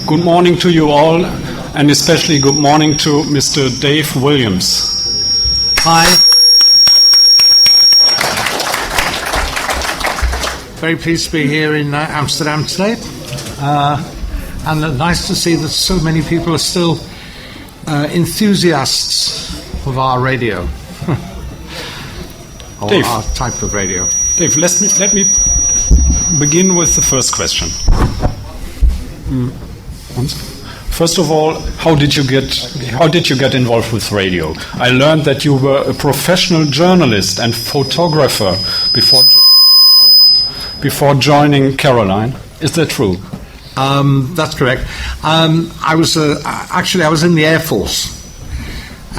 Good morning to you all, and especially good morning to Mr. Dave Williams. Hi. Very pleased to be here in Amsterdam today. And nice to see that so many people are still enthusiasts of our radio. Or Dave, our type of radio. Dave, let me begin with the first question. First of all, how did you get involved with radio? I learned that you were a professional journalist and photographer before joining Caroline. Is that true? That's correct. I was in the Air Force,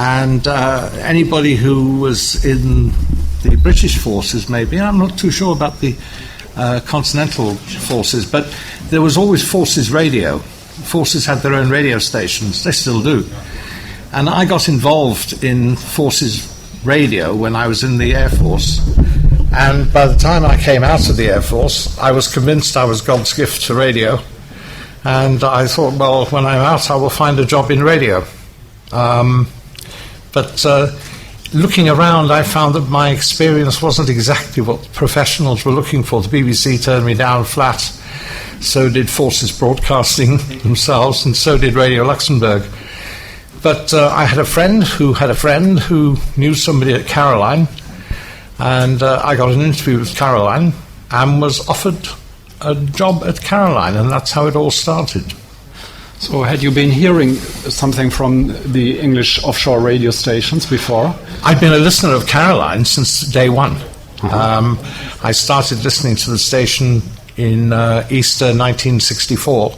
and anybody who was in the British forces, maybe, I'm not too sure about the continental forces, but there was always Forces Radio. Forces had their own radio stations, they still do. And I got involved in Forces Radio when I was in the Air Force. And by the time I came out of the Air Force, I was convinced I was God's gift to radio. And I thought, well, when I'm out, I will find a job in radio. But looking around, I found that my experience wasn't exactly what professionals were looking for. The BBC turned me down flat. So did Forces Broadcasting themselves, and so did Radio Luxembourg. But I had a friend who knew somebody at Caroline, and I got an interview with Caroline and was offered a job at Caroline, and that's how it all started. So had you been hearing something from the English offshore radio stations before? I'd been a listener of Caroline since day one. I started listening to the station in Easter 1964,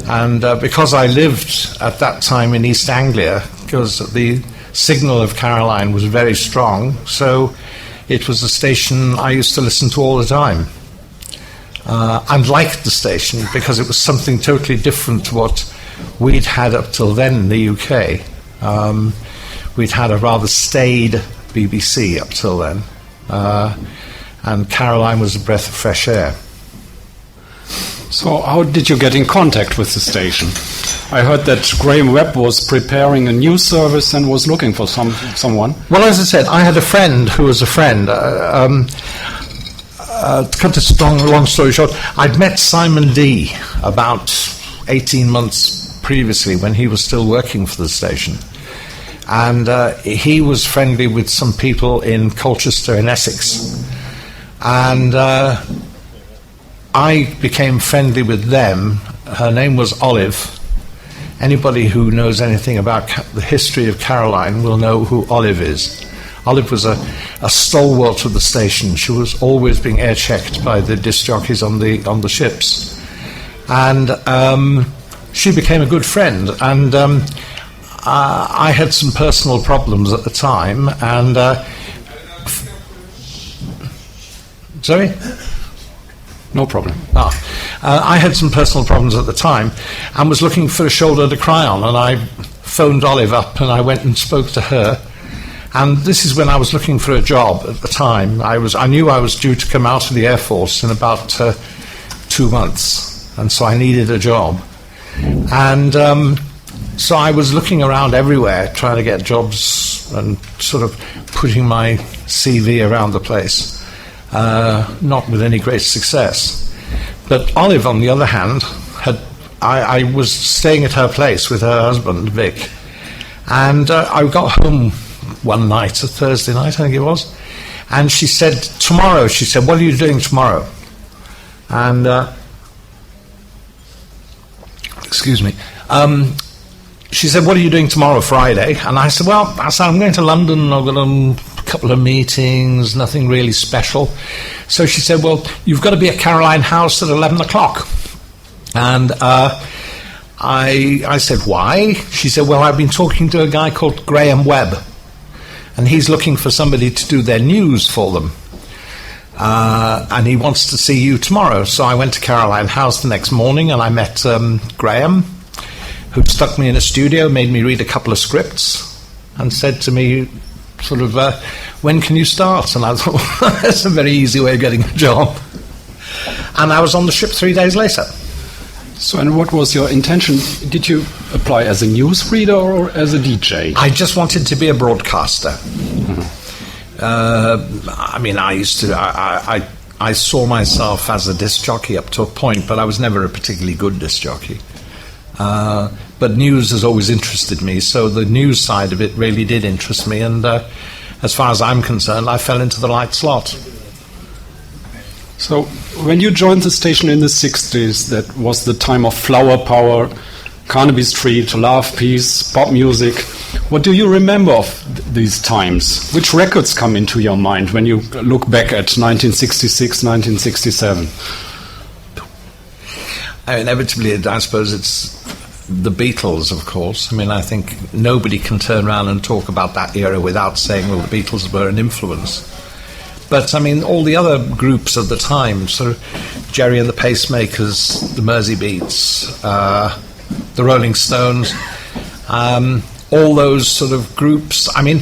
and because I lived at that time in East Anglia, because the signal of Caroline was very strong, so it was a station I used to listen to all the time. I liked the station because it was something totally different to what we'd had up till then in the UK. We'd had a rather staid BBC up till then, and Caroline was a breath of fresh air. So how did you get in contact with the station? I heard that Graham Webb was preparing a news service and was looking for someone. Well, as I said, I had a friend who was a friend. To cut a long story short, I'd met Simon D. about 18 months previously when he was still working for the station. And he was friendly with some people in Colchester in Essex. And I became friendly with them. Her name was Olive. Anybody who knows anything about the history of Caroline will know who Olive is. Olive was a stalwart of the station. She was always being air-checked by the disc jockeys on the ships. And she became a good friend. And I had some personal problems at the time. And sorry? No problem. I had some personal problems at the time and was looking for a shoulder to cry on, and I phoned Olive up and I went and spoke to her. And this is when I was looking for a job at the time. I knew I was due to come out of the Air Force in about 2 months, and so I needed a job. And so I was looking around everywhere trying to get jobs and sort of putting my CV around the place. Not with any great success. But Olive, on the other hand, I was staying at her place with her husband, Vic, and I got home one night, a Thursday night, I think it was, and she said, what are you doing tomorrow? And, excuse me, she said, what are you doing tomorrow, Friday? And I said, I'm going to London, I've got a couple of meetings, nothing really special. So she said, well, you've got to be at Caroline House at 11 o'clock. And I said, why? She said, well, I've been talking to a guy called Graham Webb, and he's looking for somebody to do their news for them. And he wants to see you tomorrow. So I went to Caroline House the next morning, and I met Graham, who stuck me in a studio, made me read a couple of scripts, and said to me, sort of, when can you start? And I thought, well, that's a very easy way of getting a job. And I was on the ship 3 days later. So, and what was your intention? Did you apply as a newsreader or as a DJ? I just wanted to be a broadcaster. I mean, I saw myself as a disc jockey up to a point, but I was never a particularly good disc jockey. But news has always interested me, so the news side of it really did interest me, and as far as I'm concerned, I fell into the right slot. So, when you joined the station in the 60s, that was the time of flower power, Carnaby Street, love, peace, pop music. What do you remember of these times? Which records come into your mind when you look back at 1966, 1967? Inevitably, I suppose it's the Beatles, of course. I mean, I think nobody can turn around and talk about that era without saying, well, the Beatles were an influence. But, I mean, all the other groups of the time, sort of Jerry and the Pacemakers, the Mersey Beats, the Rolling Stones, all those sort of groups. I mean,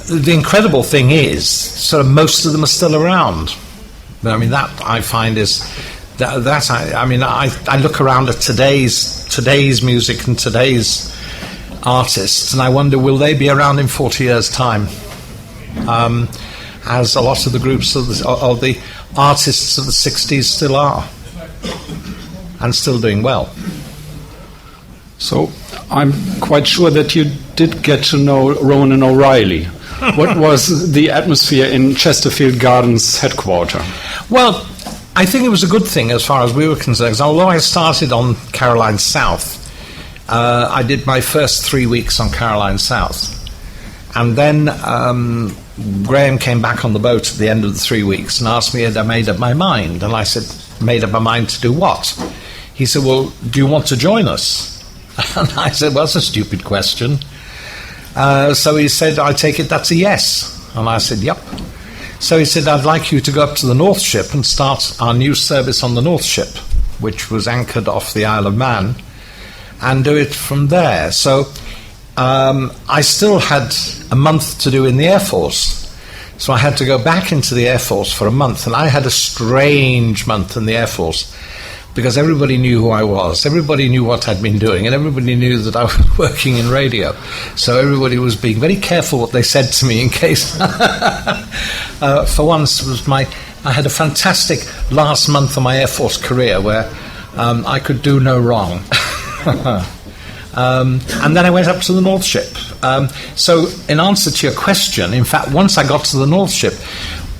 the incredible thing is, sort of most of them are still around. I mean, that I find is... I look around at today's music and today's artists, and I wonder, will they be around in 40 years' time? As a lot of the groups of the artists of the 60s still are, and still doing well. So I'm quite sure that you did get to know Ronan O'Reilly. What was the atmosphere in Chesterfield Gardens headquarters? Well, I think it was a good thing as far as we were concerned, because although I started on Caroline South, I did my first 3 weeks on Caroline South. And then Graham came back on the boat at the end of the 3 weeks and asked me had I made up my mind. And I said, made up my mind to do what? He said, well, do you want to join us? And I said, well, that's a stupid question. So he said, I take it that's a yes. And I said, yep. So he said, I'd like you to go up to the North Ship and start our new service on the North Ship, which was anchored off the Isle of Man, and do it from there. So I still had a month to do in the Air Force. So I had to go back into the Air Force for a month, and I had a strange month in the Air Force because everybody knew who I was, everybody knew what I'd been doing, and everybody knew that I was working in radio. So everybody was being very careful what they said to me in case... for once, I had a fantastic last month of my Air Force career where I could do no wrong. And then I went up to the North Ship. So in answer to your question, in fact, once I got to the North Ship,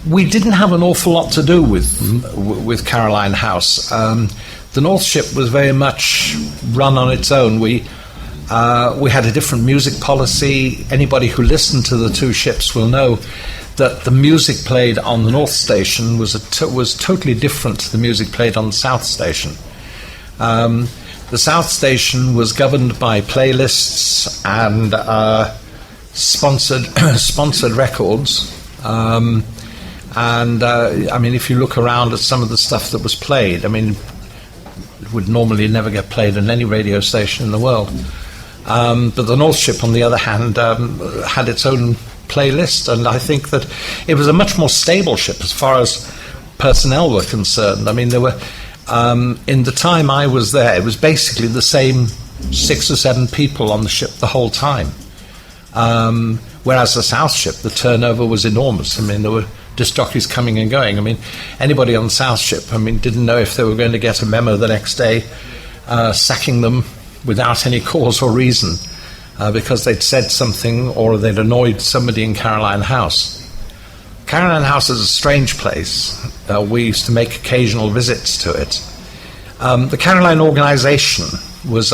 we didn't have an awful lot to do with Caroline House. The North Ship was very much run on its own. We had a different music policy. Anybody who listened to the two ships will know that the music played on the North Station was totally different to the music played on the South Station. The South Station was governed by playlists and sponsored records. I mean, if you look around at some of the stuff that was played, I mean, it would normally never get played on any radio station in the world. But the North Ship, on the other hand, had its own playlist, and I think that it was a much more stable ship as far as personnel were concerned. I mean, there were, in the time I was there, it was basically the same 6 or 7 people on the ship the whole time. Whereas the South Ship, the turnover was enormous. I mean, there were disc jockeys coming and going. I mean, anybody on the South Ship, I mean, didn't know if they were going to get a memo the next day sacking them without any cause or reason because they'd said something or they'd annoyed somebody in Caroline House. Caroline House is a strange place. We used to make occasional visits to it. The Caroline organisation was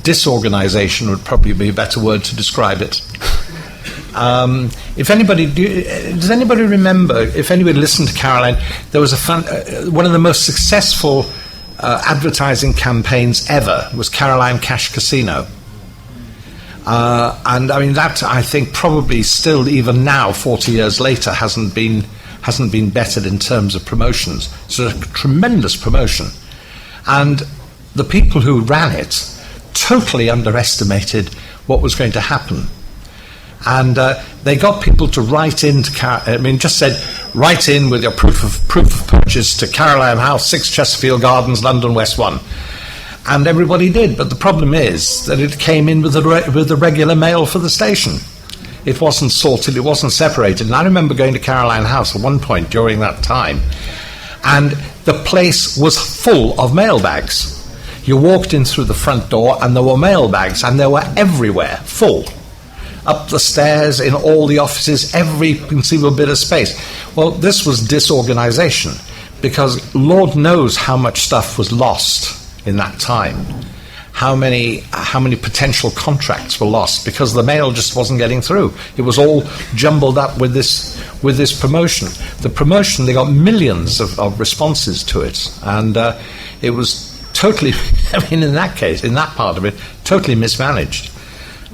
disorganisation would probably be a better word to describe it. Does anybody remember, if anybody listened to Caroline, there was one of the most successful advertising campaigns ever was Caroline Cash Casino. And I mean, that I think probably still even now 40 years later hasn't been bettered in terms of promotions. It's a tremendous promotion, and the people who ran it totally underestimated what was going to happen. And they got people to write in to just said, write in with your proof of purchase to Caroline House, 6 Chesterfield Gardens, London West 1. And everybody did, but the problem is that it came in with the regular mail for the station. It wasn't sorted, it wasn't separated. And I remember going to Caroline House at one point during that time, and the place was full of mailbags. You walked in through the front door and there were mailbags, and they were everywhere, full. Up the stairs, in all the offices, every conceivable bit of space. Well, this was disorganization, because Lord knows how much stuff was lost in that time. How many potential contracts were lost because the mail just wasn't getting through. It was all jumbled up with this promotion. The promotion, they got millions of responses to it, and it was totally, in that case, in that part of it, totally mismanaged.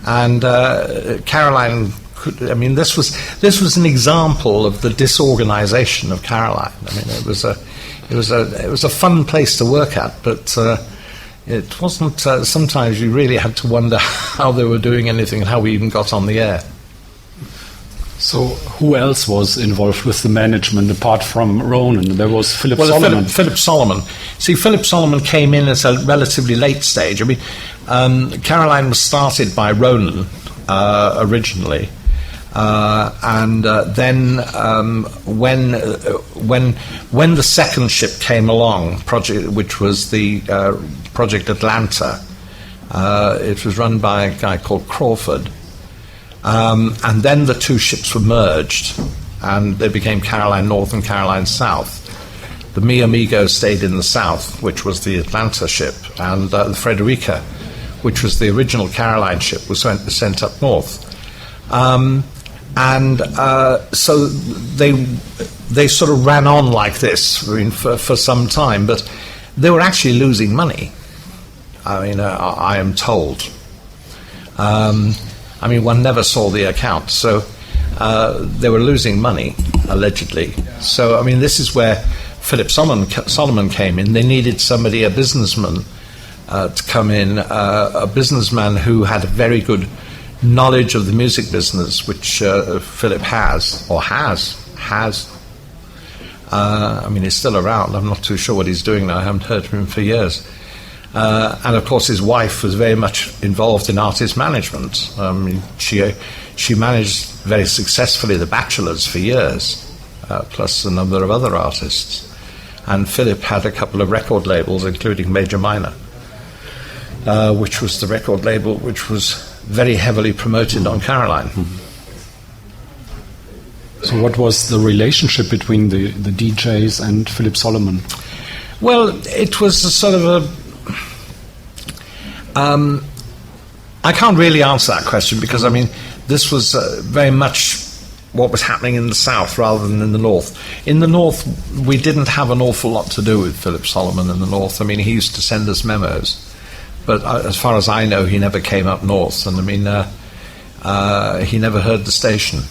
And Caroline, this was an example of the disorganization of Caroline. It was a fun place to work at, but it wasn't. Sometimes you really had to wonder how they were doing anything and how we even got on the air. So who else was involved with the management apart from Ronan? There was Philip Solomon. Philip Solomon. See, Philip Solomon came in at a relatively late stage. Caroline was started by Ronan originally, and then when the second ship came along, which was the Project Atlanta, it was run by a guy called Crawford. And then the 2 ships were merged, and they became Caroline North and Caroline South. The Mi Amigo stayed in the south, which was the Atlanta ship, and the Fredericia, which was the original Caroline ship, was sent up north. So they sort of ran on like this for some time, but they were actually losing money. I am told. One never saw the account, so they were losing money, allegedly. So, this is where Philip Solomon came in. They needed somebody, a businessman, to come in, a businessman who had a very good knowledge of the music business, which Philip has. He's still around. I'm not too sure what he's doing now. I haven't heard from him for years. And of course his wife was very much involved in artist management. She managed very successfully the Bachelors for years, plus a number of other artists. And Philip had a couple of record labels, including Major Minor, which was the record label which was very heavily promoted on Caroline. So what was the relationship between the DJs and Philip Solomon? Well, it was a sort of I can't really answer that question because, this was very much what was happening in the south rather than in the north. In the north, we didn't have an awful lot to do with Philip Solomon in the north. He used to send us memos, but as far as I know, he never came up north, and he never heard the station.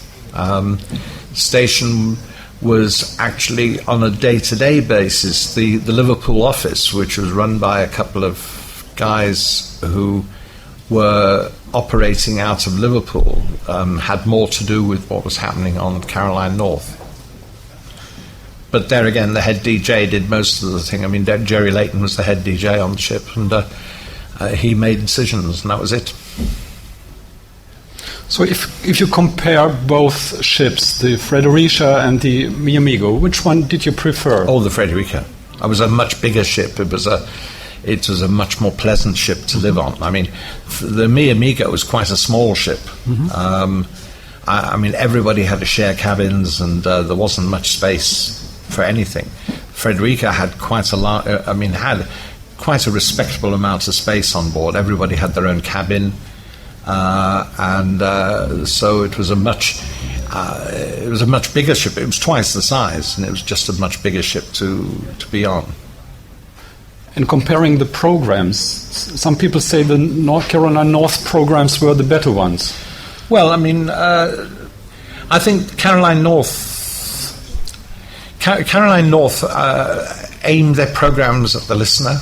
Station was actually on a day-to-day basis the Liverpool office, which was run by a couple of guys who were operating out of Liverpool, had more to do with what was happening on Caroline North. But there again, the head DJ did most of the thing. Jerry Layton was the head DJ on the ship, and he made decisions, and that was it. So if you compare both ships, the Fredericia and the Mi Amigo, which one did you prefer? Oh, the Fredericia. It was a much bigger ship. It was a much more pleasant ship to live on. The Mi Amigo was quite a small ship. Mm-hmm. Everybody had to share cabins, and there wasn't much space for anything. Frederica had quite a respectable amount of space on board. Everybody had their own cabin, so it was a much bigger ship. It was twice the size, and it was just a much bigger ship to be on. And comparing the programs, some people say the North Carolina North programs were the better ones. Well, I think Caroline North aimed their programs at the listener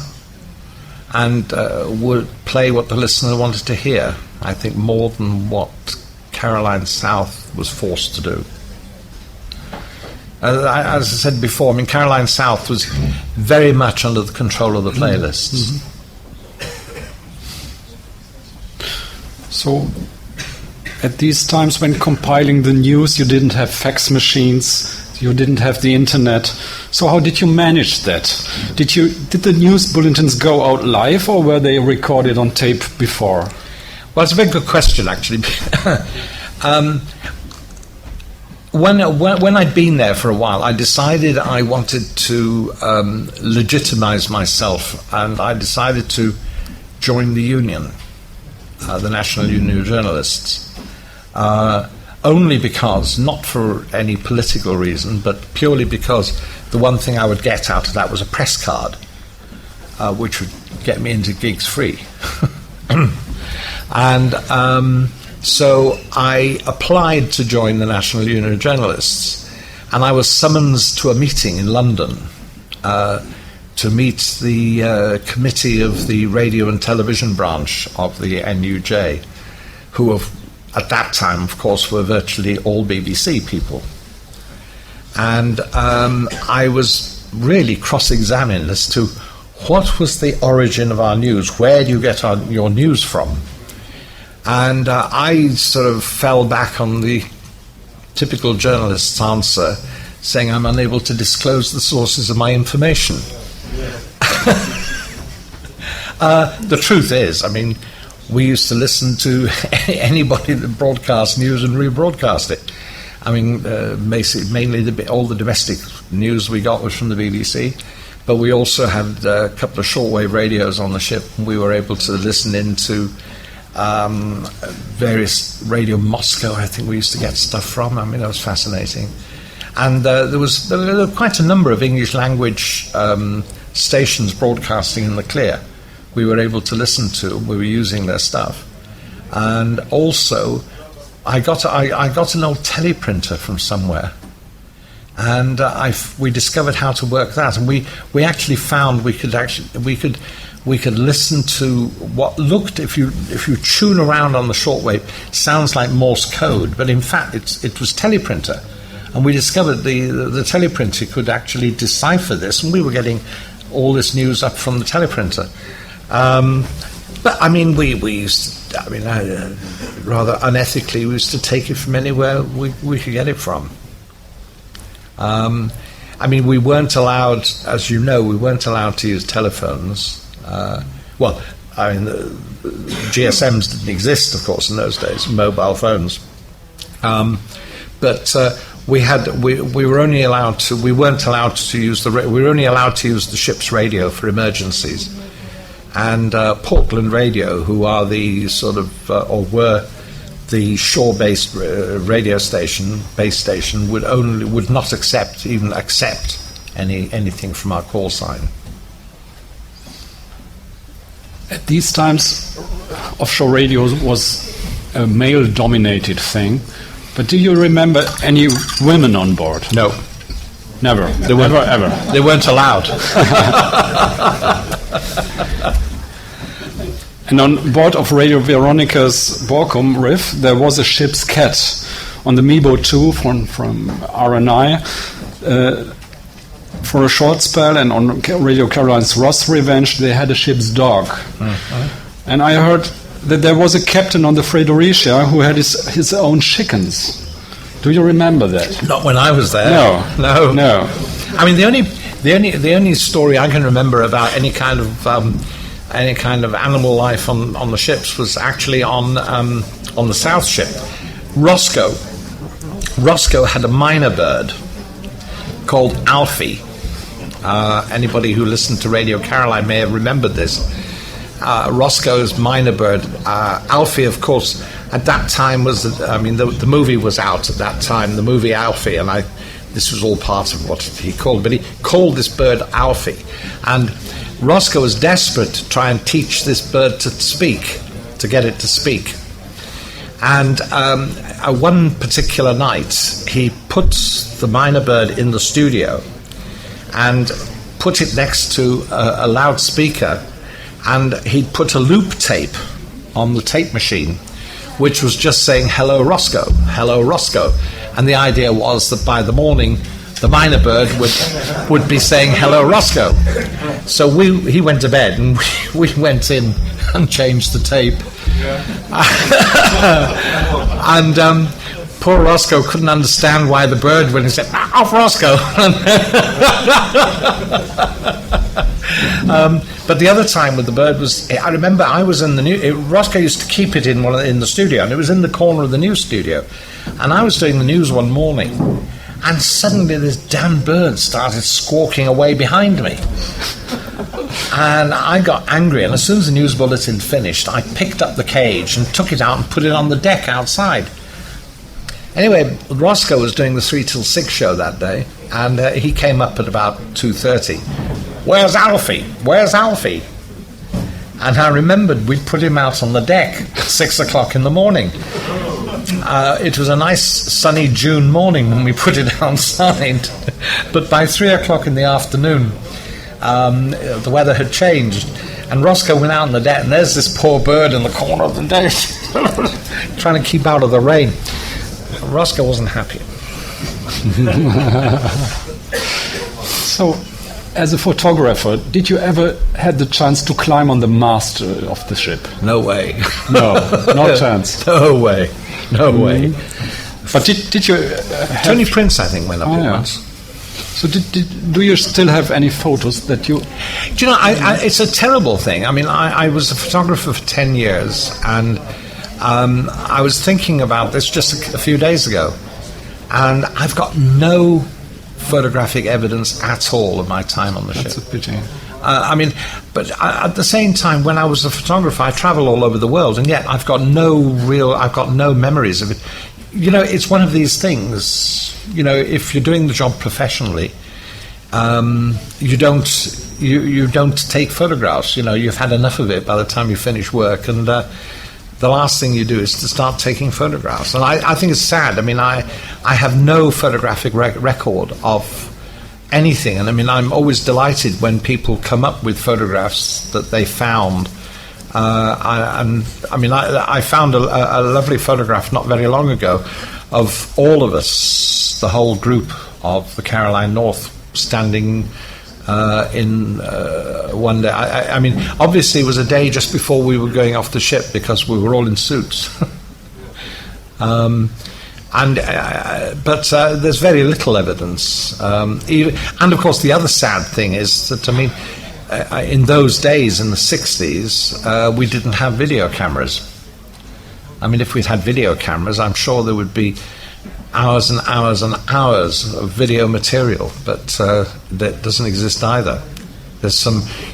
and would play what the listener wanted to hear, I think, more than what Caroline South was forced to do. As I said before, I mean, Caroline South was very much under the control of the playlists. Mm-hmm. So, at these times when compiling the news, you didn't have fax machines, you didn't have the internet. So how did you manage that? Did the news bulletins go out live, or were they recorded on tape before? Well, it's a very good question, actually. When I'd been there for a while, I decided I wanted to legitimize myself, and I decided to join the union, the National Union of Journalists. Only because, not for any political reason, but purely because the one thing I would get out of that was a press card, which would get me into gigs free. And so I applied to join the National Union of Journalists, and I was summoned to a meeting in London to meet the committee of the radio and television branch of the NUJ, who have, at that time, of course, were virtually all BBC people. And I was really cross-examined as to what was the origin of our news, where do you get your news from? And I sort of fell back on the typical journalist's answer, saying I'm unable to disclose the sources of my information. The truth is, I mean, we used to listen to anybody that broadcast news and rebroadcast it. I mean, mainly all the domestic news we got was from the BBC, but we also had a couple of shortwave radios on the ship, and we were able to listen into various Radio Moscow, I think we used to get stuff from. I mean, that was fascinating. And there were quite a number of English language stations broadcasting in the clear. We were able to listen to. We were using their stuff. And also, I got an old teleprinter from somewhere, and we discovered how to work that. And we actually found we could listen to what looked, if you tune around on the shortwave, sounds like Morse code, but in fact it was teleprinter. And we discovered the teleprinter could actually decipher this, and we were getting all this news up from the teleprompter. But I mean, we used to, rather unethically, we used to take it from anywhere we could get it from. I mean, we weren't allowed, as you know, to use telephones. Well, I mean, the GSMs didn't exist, of course, in those days, mobile phones. But we were only allowed to. We weren't allowed to use we were only allowed to use the ship's radio for emergencies. And Portland Radio, who are the sort of or were the shore-based radio station, base station, would not accept anything from our call sign. At these times, offshore radio was a male-dominated thing. But do you remember any women on board? No. Never. Ever. They weren't allowed. And on board of Radio Veronica's Borkum Riff, there was a ship's cat. On the Mibo 2 from RNI, for a short spell, and on Radio Caroline's Ross Revenge, they had a ship's dog. Mm-hmm. And I heard that there was a captain on the Fredericia who had his own chickens. Do you remember that? Not when I was there. No. I mean, the only story I can remember about any kind of animal life on the ships was actually on the South ship. Roscoe had a minor bird called Alfie. Anybody who listened to Radio Caroline may have remembered this. Roscoe's minor bird, Alfie, of course, at that time the movie was out at that time, the movie Alfie, and this was all part of what he called, but he called this bird Alfie. And Roscoe was desperate to try and teach this bird to speak, to get it to speak. And one particular night, he put the minor bird in the studio and put it next to a loudspeaker, and he'd put a loop tape on the tape machine, which was just saying, hello, Roscoe, hello, Roscoe. And the idea was that by the morning, the minor bird would be saying, hello, Roscoe. So he went to bed, and we went in and changed the tape. And poor Roscoe couldn't understand why the bird, when he said, off Roscoe. But the other time with the bird was, I remember I was in the Roscoe used to keep it in the studio, and it was in the corner of the news studio. And I was doing the news one morning, and suddenly this damn bird started squawking away behind me. And I got angry, and as soon as the news bulletin finished, I picked up the cage and took it out and put it on the deck outside. Anyway, Roscoe was doing the 3 till 6 show that day, and he came up at about 2:30. Where's Alfie? Where's Alfie? And I remembered we'd put him out on the deck at 6 o'clock in the morning. It was a nice sunny June morning when we put it outside, but by 3 o'clock in the afternoon, the weather had changed, and Roscoe went out on the deck, and there's this poor bird in the corner of the deck trying to keep out of the rain. Roscoe wasn't happy. So, as a photographer, did you ever had the chance to climb on the mast of the ship? No way. No, no chance. No way. No way. But did you... Tony Prince, I think, went up once. So do you still have any photos that you... Do you know, it's a terrible thing. I mean, I was a photographer for 10 years, and I was thinking about this just a few days ago, and I've got no photographic evidence at all of my time on the ship. That's a pity. I mean, but at the same time, when I was a photographer, I travel all over the world, and yet I've got no memories of it. You know, it's one of these things, you know, if you're doing the job professionally, you don't take photographs. You know, you've had enough of it by the time you finish work, and the last thing you do is to start taking photographs. And I think it's sad. I mean, I have no photographic record of anything. And I mean, I'm always delighted when people come up with photographs that they found. I found a lovely photograph not very long ago of all of us, the whole group of the Caroline North, standing in one day. I mean, obviously it was a day just before we were going off the ship because we were all in suits. But there's very little evidence. And of course, the other sad thing is that, I mean, in those days, in the 60s, we didn't have video cameras. I mean, if we'd had video cameras, I'm sure there would be hours and hours and hours of video material, but that doesn't exist either. There's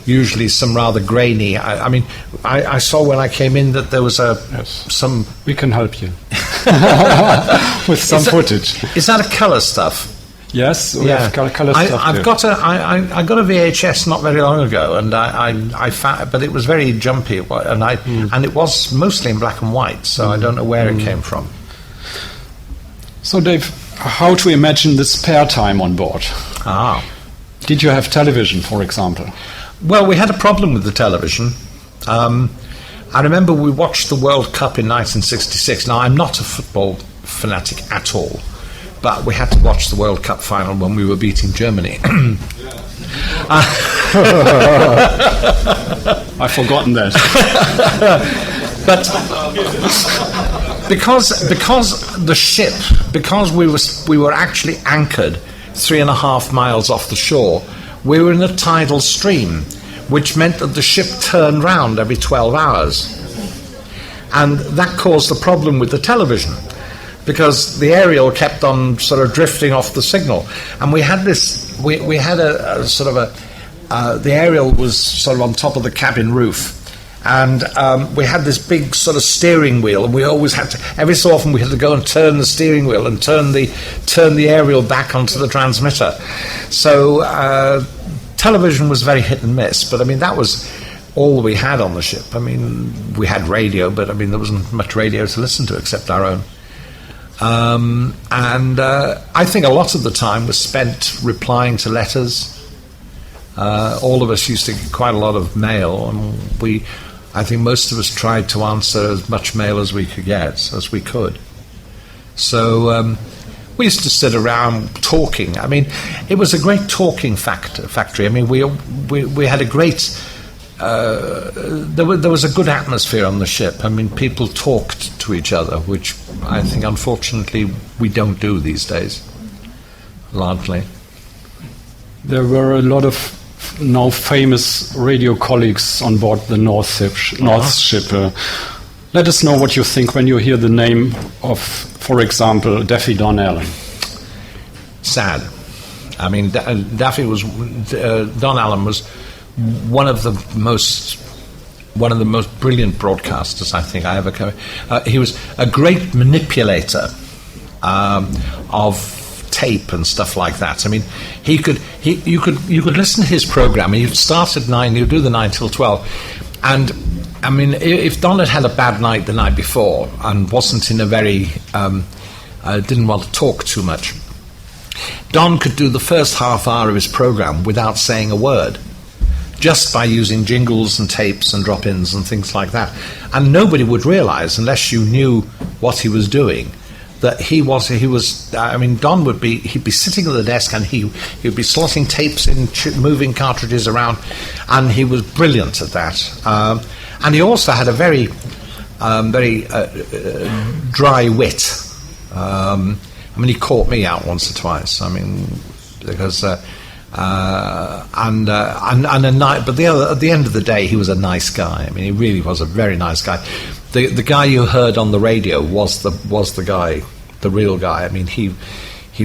usually some rather grainy. I saw when I came in that there was some. We can help you with some footage. Is that a colour stuff? Yes, we have color stuff. I got a VHS not very long ago, and I found, but it was very jumpy, and it was mostly in black and white, so I don't know where it came from. So, Dave, how to imagine the spare time on board? Did you have television, for example? Well, we had a problem with the television. I remember we watched the World Cup in 1966. Now, I'm not a football fanatic at all, but we had to watch the World Cup final when we were beating Germany. I've forgotten that. But because the ship, because we were actually anchored 3.5 miles off the shore, we were in a tidal stream, which meant that the ship turned round every 12 hours. And that caused a problem with the television, because the aerial kept on sort of drifting off the signal. And we had this, we had a sort of the aerial was sort of on top of the cabin roof. And we had this big sort of steering wheel, and we always had to, every so often we had to go and turn the steering wheel and turn the aerial back onto the transmitter. So television was very hit and miss, but I mean, that was all we had on the ship. I mean, we had radio, but I mean, there wasn't much radio to listen to except our own. And I think a lot of the time was spent replying to letters. All of us used to get quite a lot of mail, and I think most of us tried to answer as much mail as we could. So we used to sit around talking. I mean, it was a great talking factory. I mean, we had a great... there was a good atmosphere on the ship. I mean, people talked to each other, which I think, unfortunately, we don't do these days, largely. There were a lot of now famous radio colleagues on board the North ship. Let us know what you think when you hear the name of, for example, Daffy Don Allen. Sad. I mean, Daffy was... Don Allen was one of the most brilliant broadcasters I think I ever come. He was a great manipulator of tape and stuff like that. I mean, you could listen to his program, and you'd start at 9, you'd do the 9 till 12, and I mean, if Don had a bad night the night before and wasn't in a very didn't want to talk too much, Don could do the first half hour of his program without saying a word, just by using jingles and tapes and drop-ins and things like that. And nobody would realize, unless you knew what he was doing, that he was. I mean, Don he'd be sitting at the desk, and he'd be slotting tapes in, moving cartridges around, and he was brilliant at that. And he also had a very dry wit. I mean, he caught me out once or twice. I mean, because at the end of the day, he was a nice guy. I mean, he really was a very nice guy. The guy you heard on the radio was the guy, the real guy. I mean, he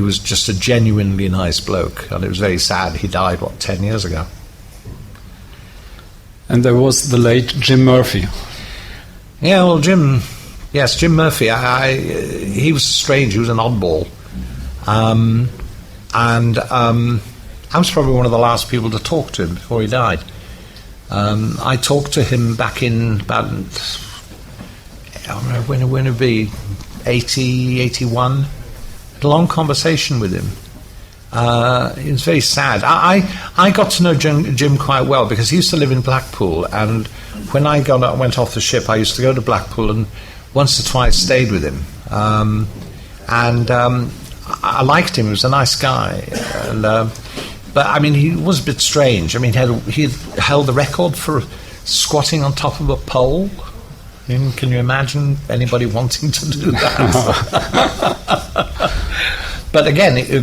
was just a genuinely nice bloke, and it was very sad. He died 10 years ago. And there was the late Jim Murphy. Yeah, well, Jim Murphy. He was strange. He was an oddball, and I was probably one of the last people to talk to him before he died. I talked to him back in about, when it would be 80, 81. Had a long conversation with him. It was very sad. I got to know Jim quite well because he used to live in Blackpool, and when I went off the ship, I used to go to Blackpool and once or twice stayed with him. I liked him. He was a nice guy. But I mean, he was a bit strange. I mean, he held the record for squatting on top of a pole. I mean, can you imagine anybody wanting to do that? But again, a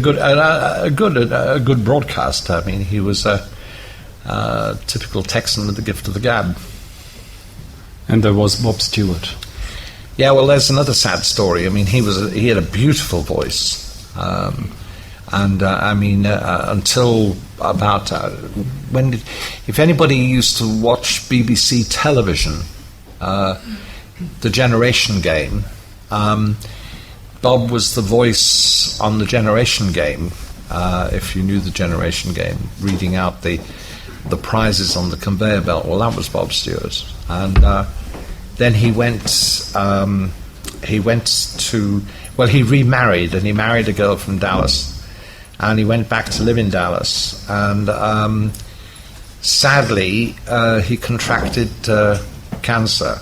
good broadcaster. I mean, he was a typical Texan with the gift of the gab. And there was Bob Stewart. Yeah, well, there's another sad story. I mean, he had a beautiful voice. Until about if anybody used to watch BBC television, the Generation Game, Bob was the voice on the Generation Game. If you knew the Generation Game, reading out the prizes on the conveyor belt. Well, that was Bob Stewart, and then he remarried, and he married a girl from Dallas. And he went back to live in Dallas, and sadly, he contracted cancer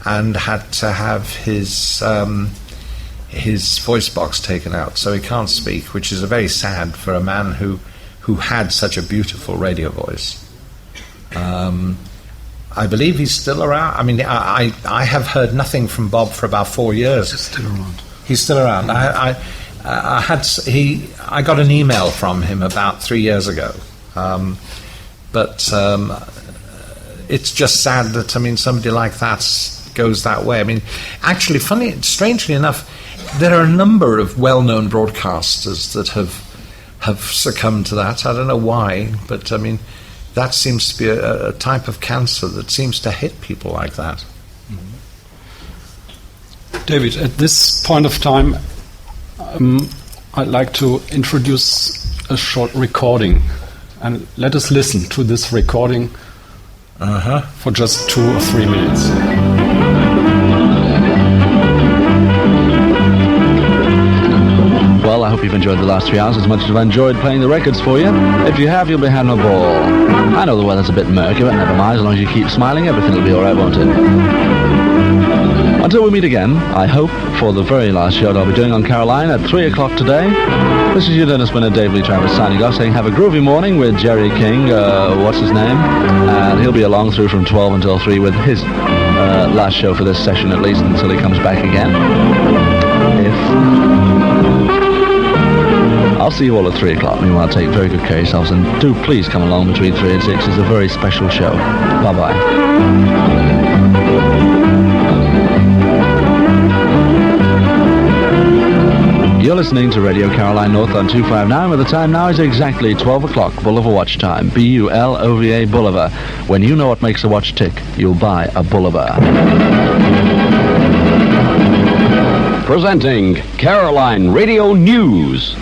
and had to have his voice box taken out, so he can't speak, which is very sad for a man who had such a beautiful radio voice. I believe he's still around. I mean, I have heard nothing from Bob for about 4 years. He's still around. He's still around. I got an email from him about 3 years ago, but it's just sad that, I mean, somebody like that goes that way. I mean, actually, strangely enough, there are a number of well-known broadcasters that have succumbed to that. I don't know why, but I mean, that seems to be a type of cancer that seems to hit people like that. David, at this point of time, I'd like to introduce a short recording, and let us listen to this recording for just 2 or 3 minutes. well. I hope you've enjoyed the last 3 hours as much as I've enjoyed playing the records for you. If you have, you'll be having a ball. I know the weather's a bit murky, but never mind. As long as you keep smiling, everything will be alright, won't it? Until we meet again, I hope, for the very last show that I'll be doing on Caroline at 3 o'clock today, this is your Dennis winner, Dave Lee Travis, signing off, saying have a groovy morning with Jerry King, what's his name? And he'll be along through from 12 until 3 with his last show for this session, at least, until he comes back again. I'll see you all at 3 o'clock. Meanwhile, take very good care of yourselves, and do please come along between 3 and 6. It's a very special show. Bye-bye. You're listening to Radio Caroline North on 259, where the time now is exactly 12 o'clock, Bulliver Watch Time, B-U-L-O-V-A Bulliver. When you know what makes a watch tick, you'll buy a Bulliver. Presenting Caroline Radio News.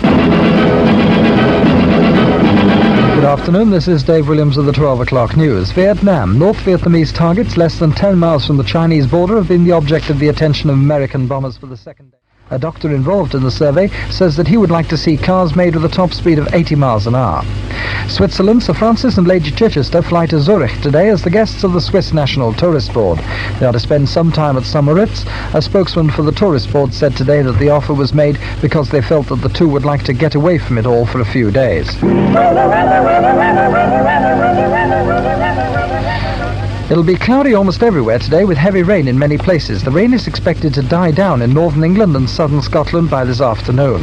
Good afternoon, this is Dave Williams of the 12 o'clock news. Vietnam. North Vietnamese targets less than 10 miles from the Chinese border have been the object of the attention of American bombers for the second day. A doctor involved in the survey says that he would like to see cars made with a top speed of 80 miles an hour. Switzerland. Sir Francis and Lady Chichester fly to Zurich today as the guests of the Swiss National Tourist Board. They are to spend some time at St. Moritz. A spokesman for the Tourist Board said today that the offer was made because they felt that the two would like to get away from it all for a few days. It'll be cloudy almost everywhere today with heavy rain in many places. The rain is expected to die down in northern England and southern Scotland by this afternoon.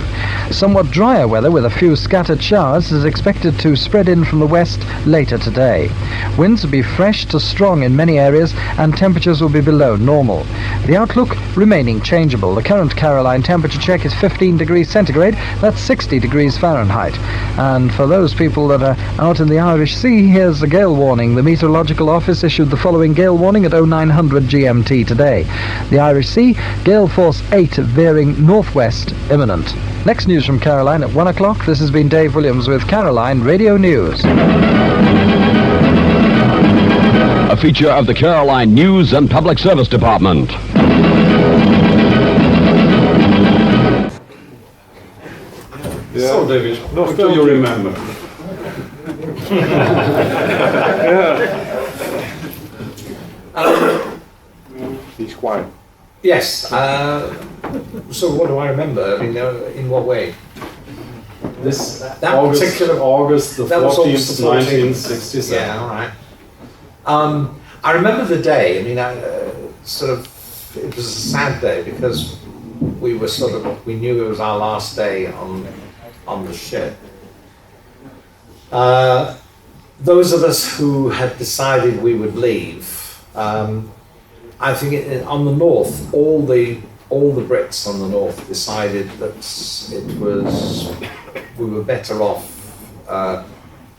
Somewhat drier weather with a few scattered showers is expected to spread in from the west later today. Winds will be fresh to strong in many areas and temperatures will be below normal. The outlook remaining changeable. The current Caroline temperature check is 15 degrees centigrade. That's 60 degrees Fahrenheit. And for those people that are out in the Irish Sea, here's a gale warning. The Meteorological Office issued the following gale warning at 0900 GMT today. The Irish Sea, gale force 8 veering northwest imminent. Next news from Caroline at 1 o'clock. This has been Dave Williams with Caroline Radio News. A feature of the Caroline News and Public Service Department. Yeah. So, David, what do you remember? He's quiet. Yes. So what do I remember? I mean, in what way? This That August, particular- August the that was 14th, August the 14th. 1967. Yeah, all right. I remember the day. I mean, it was a sad day because we knew it was our last day on the ship. Those of us who had decided we would leave, I think on the north, all the Brits on the north decided that we were better off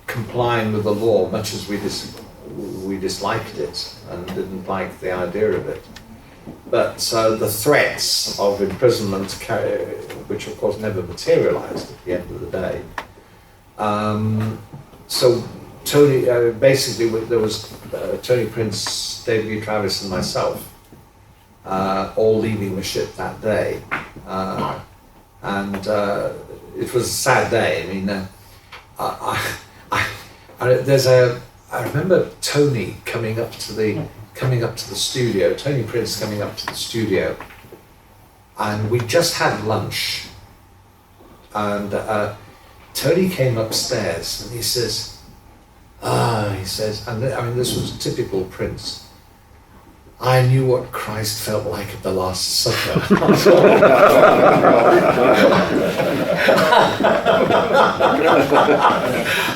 complying with the law, much as we disliked it and didn't like the idea of it. But the threats of imprisonment, which of course never materialised at the end of the day. So Tony, basically there was Tony Prince, David Lee Travis and myself all leaving the ship that day. And it was a sad day. I mean, I remember Tony coming up to the studio, Tony Prince coming up to the studio, and we just had lunch, and Tony came upstairs and he says, and I mean, this was typical Prince, I knew what Christ felt like at the Last Supper.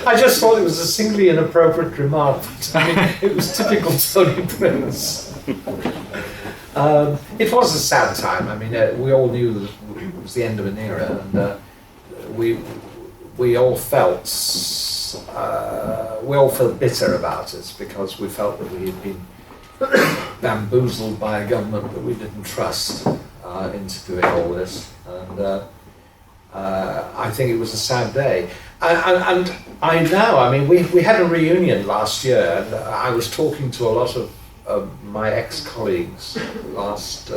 I just thought it was a singly inappropriate remark. I mean, it was typical Tony Prince. It was a sad time. I mean, we all knew that it was the end of an era, and we all felt bitter about it because we felt that we had been bamboozled by a government that we didn't trust into doing all this, and I think it was a sad day. And I mean, we had a reunion last year, and I was talking to a lot of my ex-colleagues last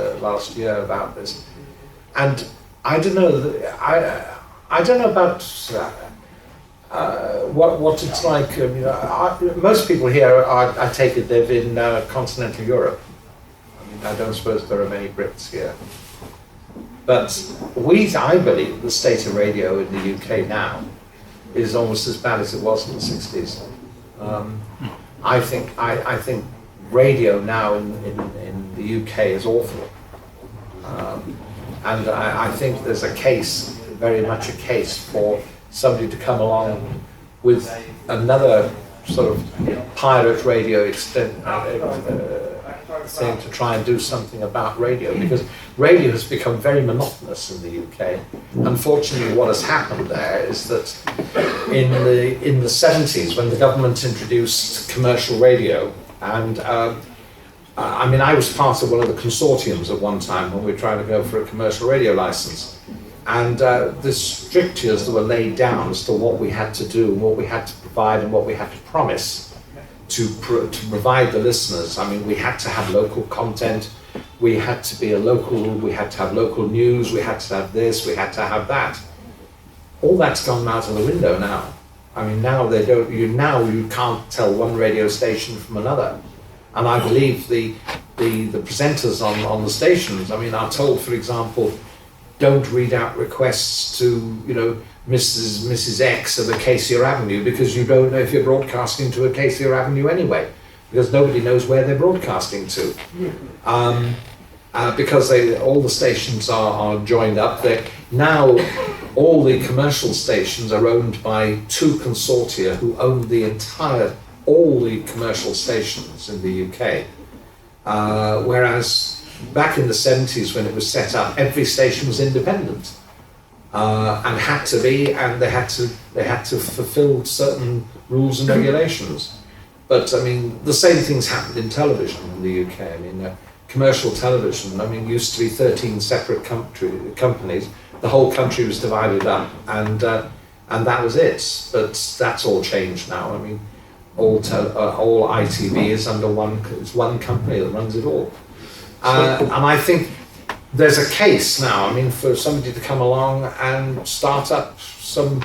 year about this, and I don't know, I don't know about what it's like. I mean, most people here, I take it, live in continental Europe. I mean, I don't suppose there are many Brits here. But I believe the state of radio in the UK now is almost as bad as it was in the 60s. I think radio now in the UK is awful. And I think there's a case, very much a case, for somebody to come along with another sort of pirate radio thing to try and do something about radio, because radio has become very monotonous in the UK. Unfortunately, what has happened there is that in the 70s, when the government introduced commercial radio, and I mean, I was part of one of the consortiums at one time when we were trying to go for a commercial radio license. And the strictures that were laid down as to what we had to do, what we had to provide, and what we had to promise to provide the listeners. I mean, we had to have local content, we had to be we had to have local news, we had to have this, we had to have that. All that's gone out of the window now. I mean, now you can't tell one radio station from another. And I believe the presenters on the stations, I mean, are told, for example, don't read out requests to, Mrs. X of Acacia Avenue, because you don't know if you're broadcasting to Acacia Avenue anyway, because nobody knows where they're broadcasting to. Because all the stations are joined up. Now all the commercial stations are owned by two consortia who own all the commercial stations in the UK. Whereas back in the 70s when it was set up, every station was independent. And had to be, and they had to fulfill certain rules and regulations. But I mean, the same things happened in television in the UK. I mean, commercial television, I mean, used to be 13 separate companies. The whole country was divided up, and that was it. But that's all changed now. I mean, all ITV is under one company that runs it all. And I think there's a case now, I mean, for somebody to come along and start up some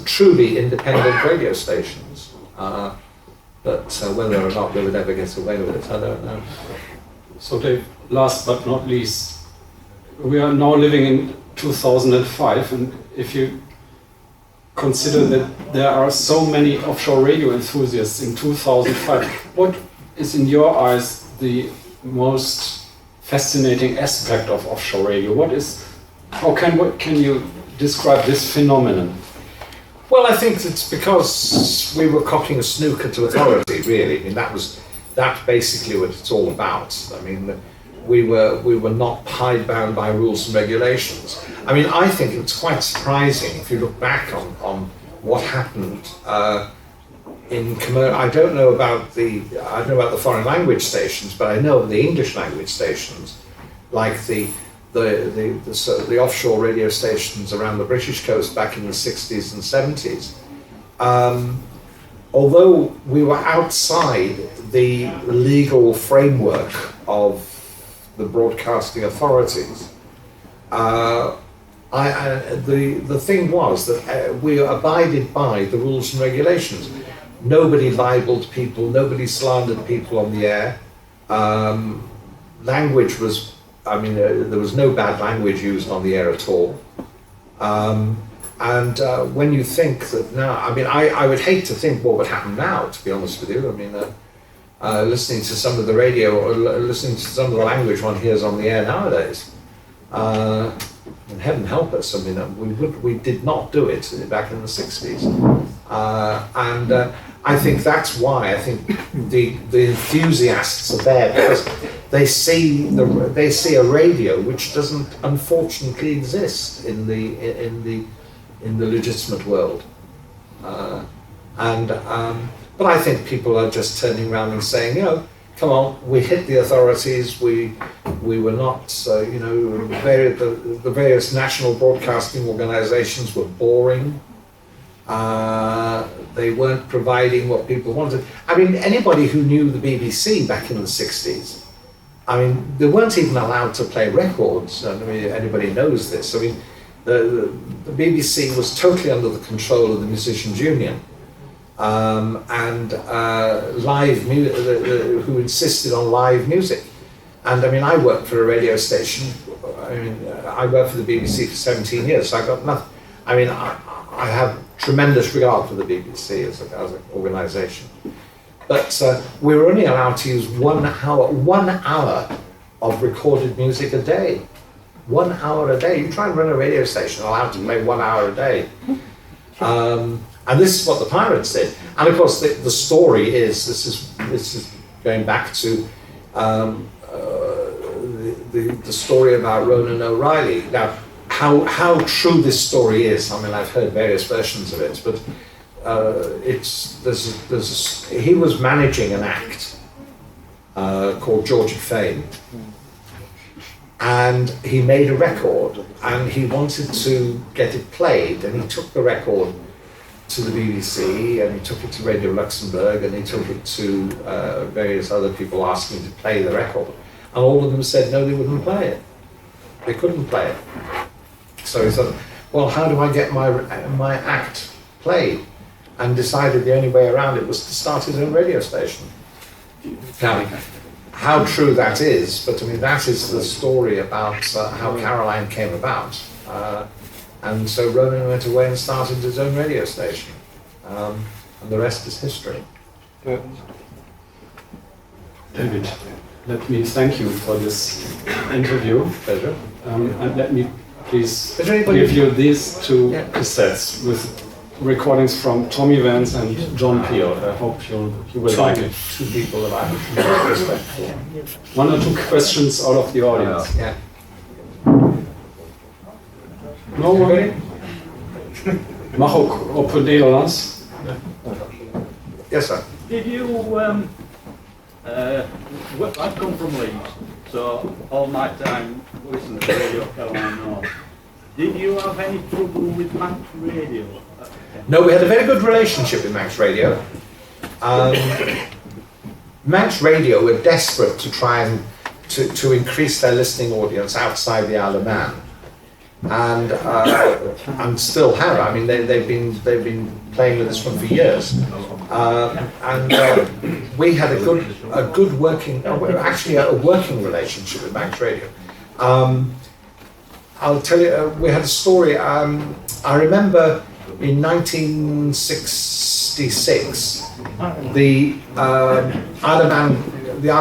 truly independent radio stations. But whether or not they would ever get away with it, I don't know. So Dave, last but not least, we are now living in 2005, and if you consider that there are so many offshore radio enthusiasts in 2005, what is in your eyes the most fascinating aspect of offshore radio? What can you describe this phenomenon? Well, I think it's because we were cocking a snooker to authority, really. I mean, that's basically what it's all about. I mean, we were not hidebound by rules and regulations. I mean, I think it's quite surprising if you look back on what happened in commercial. I don't know about the foreign language stations, but I know the English language stations, like the offshore radio stations around the British coast back in the 60s and 70s. Although we were outside the legal framework of the broadcasting authorities, the thing was that we abided by the rules and regulations. Nobody libeled people, nobody slandered people on the air. Language was, there was no bad language used on the air at all. When you think that now, I would hate to think what would happen now, to be honest with you. I mean, listening to some of the radio or listening to some of the language one hears on the air nowadays, and heaven help us, I mean, we did not do it back in the 60s. I think that's why I think the enthusiasts are there, because they see a radio which doesn't unfortunately exist in the legitimate world. But I think people are just turning around and saying, come on, we hit the authorities, we were not, the various national broadcasting organizations were boring. They weren't providing what people wanted. I mean, anybody who knew the BBC back in the 60s, they weren't even allowed to play records. I mean, anybody knows this. I mean, the BBC was totally under the control of the Musicians' Union, and who insisted on live music. And I mean, I worked for a radio station. I worked for the BBC for 17 years, so I got nothing. I mean, I have tremendous regard for the BBC as an organisation. But we were only allowed to use 1 hour of recorded music a day. 1 hour a day. You try and run a radio station allowed to play 1 hour a day. And this is what the pirates did. And of course, the story is, this is going back to the story about Ronan O'Reilly. Now, how true this story is, I mean, I've heard various versions of it, but he was managing an act called Georgia Fame, and he made a record, and he wanted to get it played, and he took the record to the BBC, and he took it to Radio Luxembourg, and he took it to various other people asking to play the record, and all of them said no, they wouldn't play it. They couldn't play it. So he said, well, how do I get my act played? And decided the only way around it was to start his own radio station. Now, how true that is, but I mean, that is the story about how Caroline came about. And so Ronan went away and started his own radio station. And the rest is history. David, let me thank you for this interview. Pleasure. And let me please give you these two cassettes with recordings from Tommy Vance and John Peel. I hope you will like it. Two people that I respect. 1 or 2 questions out of the audience. Yeah. No one? Mag ook op het Nederlands. Yes, sir. Did you, I come from Leeds, so all my time listening to Radio Caroline North. Did you have any trouble with Max Radio? No, we had a very good relationship with Max Radio. Max Radio were desperate to try and to increase their listening audience outside the Isle of Man, and still have. I mean, they've been playing with this one for years, and we had a good working, actually a working relationship with Max Radio. I'll tell you, we had a story. I remember in 1966, the Isle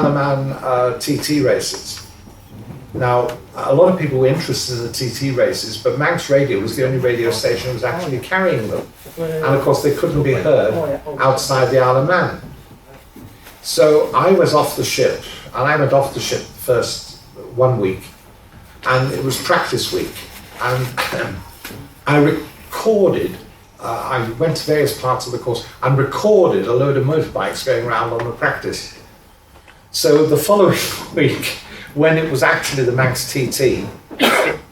of Man TT races. Now, a lot of people were interested in the TT races, but Manx Radio was the only radio station that was actually carrying them. And of course, they couldn't be heard outside the Isle of Man. So I was off the ship, and I went off the ship the first 1 week, and it was practice week. And I recorded, I went to various parts of the course and recorded a load of motorbikes going around on the practice. So the following week, when it was actually the Manx TT,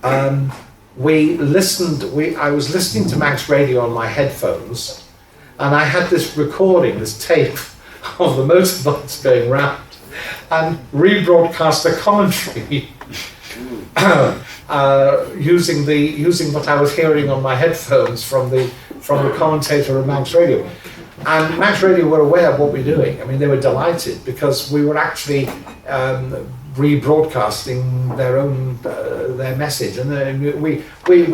I was listening to Manx Radio on my headphones, and I had this recording, this tape of the motorbikes going round, and rebroadcast a commentary using what I was hearing on my headphones from the commentator of Manx Radio. And Manx Radio were aware of what we were doing. I mean, they were delighted because we were actually rebroadcasting their message, and we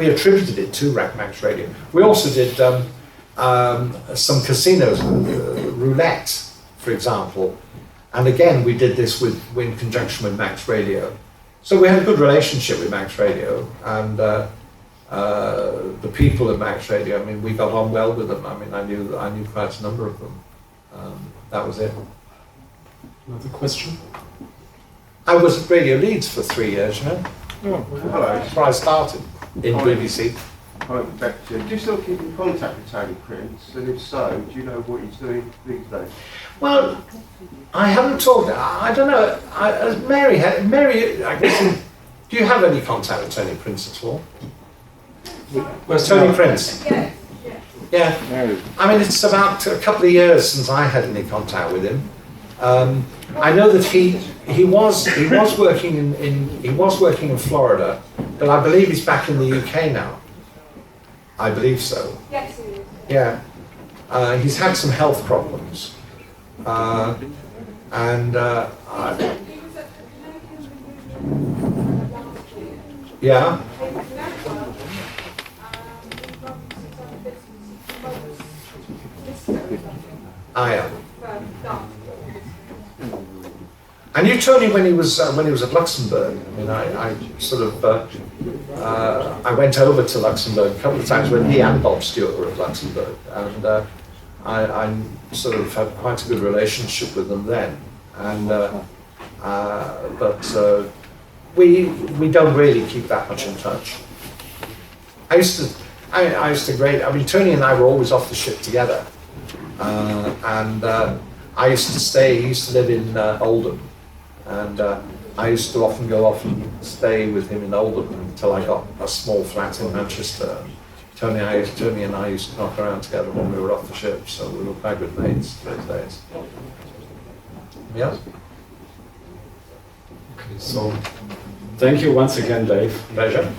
attributed it to Manx Radio. We also did some casinos, roulette, for example, and again we did this in conjunction with Manx Radio. So we had a good relationship with Manx Radio, and the people at Manx Radio. I mean, we got on well with them. I mean, I knew quite a number of them. That was it. Another question? I was at Radio Leeds for 3 years, you know. Oh, hello. That's where I started in BBC. Hi, Beck. Do you still keep in contact with Tony Prince? And if so, do you know what he's doing these days? Well, I haven't talked. I don't know. Mary, I guess. Do you have any contact with Tony Prince at all? Where's Tony Prince? Yeah. I mean, it's about a couple of years since I had any contact with him. I know that he was working in Florida, but I believe he's back in the UK now. I believe so. Yes, it is. Yeah. He's had some health problems. Yeah. I am. I knew Tony when he was at Luxembourg. I mean, I sort of I went over to Luxembourg a couple of times when he and Bob Stewart were at Luxembourg, and I sort of had quite a good relationship with them then. And but we don't really keep that much in touch. I used to I mean, Tony and I were always off the ship together, and I used to stay. He used to live in Oldham. And I used to often go off and stay with him in Oldham until I got a small flat in Manchester. Tony and I used to knock around together when we were off the ship, so we were quite good mates those days. Yeah? Okay, so thank you once again, Dave. Pleasure.